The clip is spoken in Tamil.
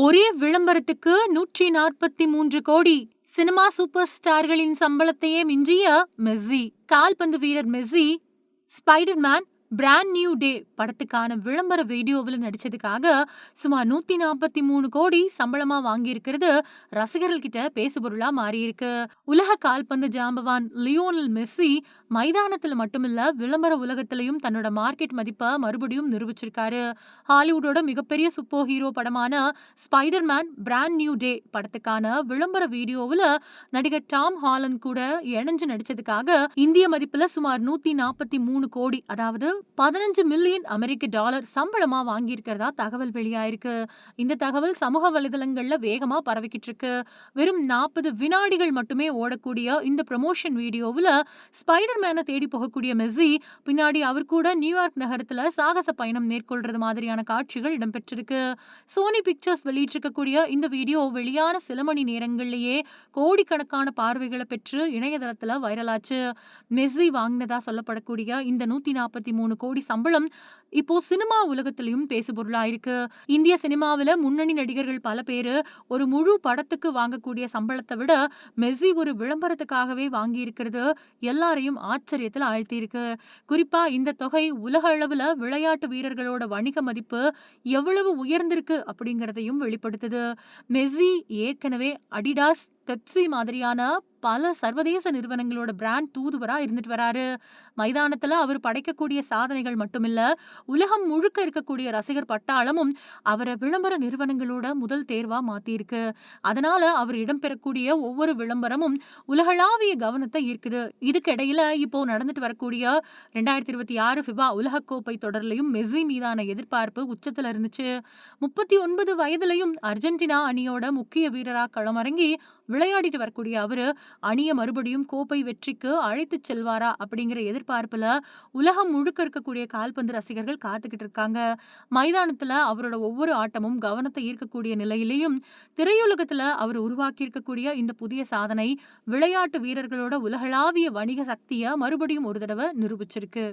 ஒரே விளம்பரத்துக்கு 143 கோடி. சினிமா சூப்பர் ஸ்டார்களின் சம்பளத்தையே மிஞ்சிய மெஸ்ஸி. கால்பந்து வீரர் Messi Spiderman brand new day படத்துக்கான விளம்பர வீடியோவில் நடிச்சதுக்காக சுமார் 143 கோடி சம்பளமா வாங்கியிருக்கிறது ரசிகர்கள் கிட்ட பேசுபொருளா மாறியிருக்கு. உலக கால்பந்து ஜாம்பவான் லியோனல் மெஸ்ஸி மைதானத்துல மட்டுமில்ல விளம்பர உலகத்திலையும் தன்னோட மார்க்கெட் மதிப்பை மறுபடியும் நிரூபிச்சிருக்காரு. ஹாலிவுட்டோட மிகப்பெரிய சூப்பர் ஹீரோ படமான ஸ்பைடர்மேன் பிராண்ட் நியூ டே படத்துக்கான விளம்பர வீடியோவில் நடிகர் டாம் ஹாலண்ட் கூட இணைஞ்சு நடிச்சதுக்காக இந்திய மதிப்புல சுமார் 143 கோடி, அதாவது 15 மில்லியன் அமெரிக்க டாலர் சம்பளமா வாங்கியிருக்கிறதா தகவல் வெளியாயிருக்கு. இந்த தகவல் சமூக வலைதளங்கள்ல வேகமா பரவிக்கிட்டு இருக்கு. வெறும் 40 வினாடிகள் மட்டுமே ஓடக்கூடிய இந்த ப்ரமோஷன் வீடியோவில் ஸ்பைடர்மேனை தேடி போகக்கூடிய மெஸ்ஸி பின்னாடி அவர் கூட நியூயார்க் நகரத்துல சாகச பயணம் மேற்கொள்றது மாதிரியான காட்சிகள் இடம்பெற்றிருக்கு. சோனி பிக்சர்ஸ் வெளியிட்டிருக்கக்கூடிய இந்த வீடியோ வெளியான சில மணி நேரங்கள்லயே கோடிக்கணக்கான பார்வைகளை பெற்று இணையதளத்துல வைரலாச்சு. மெஸ்ஸி வாங்கினதா சொல்லப்படக்கூடிய இந்த 143 கோடி சம்பளம் இப்போ சினிமா உலகத்திலையும் பேசுபொருளா இருக்கு. இந்திய சினிமாவில முன்னணி நடிகர்கள் பல பேரு ஒரு முழு படத்துக்கு வாங்கக்கூடிய சம்பளத்தை விட மெஸ்ஸி ஒரு விளம்பரத்துக்காகவே வாங்கி இருக்கிறது எல்லாரையும் ஆச்சரியத்துல ஆழ்த்தி இருக்கு. குறிப்பா இந்த தொகை உலக அளவுல விளையாட்டு வீரர்களோட வணிக மதிப்பு எவ்வளவு உயர்ந்திருக்கு அப்படிங்கறதையும் வெளிப்படுத்துது. மெஸ்ஸி ஏற்கனவே அடிடாஸ், பெப்சி மாதிரியான பல சர்வதேச நிறுவனங்களோட பிராண்ட் தூதுவரா இருந்துட்டு வராரு. மைதானத்துல அவர் படைக்கக்கூடிய சாதனைகள் மட்டுமில்ல, உலகம் முழுக்க இருக்கக்கூடிய ரசிகர் பட்டாளமும் அவரை விளம்பர நிறுவனங்களோட முதல் தேர்வா மாத்திருக்கு. அதனால அவர் இடம்பெறக்கூடிய ஒவ்வொரு விளம்பரமும் உலகளாவிய கவனத்தை ஈர்க்குது. இதுக்கிடையில இப்போ நடந்துட்டு வரக்கூடிய 2026 ஃபிபா உலகக்கோப்பை தொடர்லையும் மெஸ்ஸி மீதான எதிர்பார்ப்பு உச்சத்துல இருந்துச்சு. 39 வயதுலையும் அர்ஜென்டினா அணியோட முக்கிய வீரரா களமிறங்கி விளையாடிட்டு வரக்கூடிய அவரு அணிய மறுபடியும் கோப்பை வெற்றிக்கு அழைத்து செல்வாரா அப்படிங்கிற எதிர்பார்ப்புல உலகம் முழுக்க இருக்கக்கூடிய கால்பந்து ரசிகர்கள் காத்துக்கிட்டு இருக்காங்க. மைதானத்துல அவரோட ஒவ்வொரு ஆட்டமும் கவனத்தை ஈர்க்கக்கூடிய நிலையிலையும் திரையுலகத்துல அவர் உருவாக்கி இருக்கக்கூடிய இந்த புதிய சாதனை விளையாட்டு வீரர்களோட உலகளாவிய வணிக சக்தியை மறுபடியும் ஒரு தடவை நிரூபிச்சிருக்கு.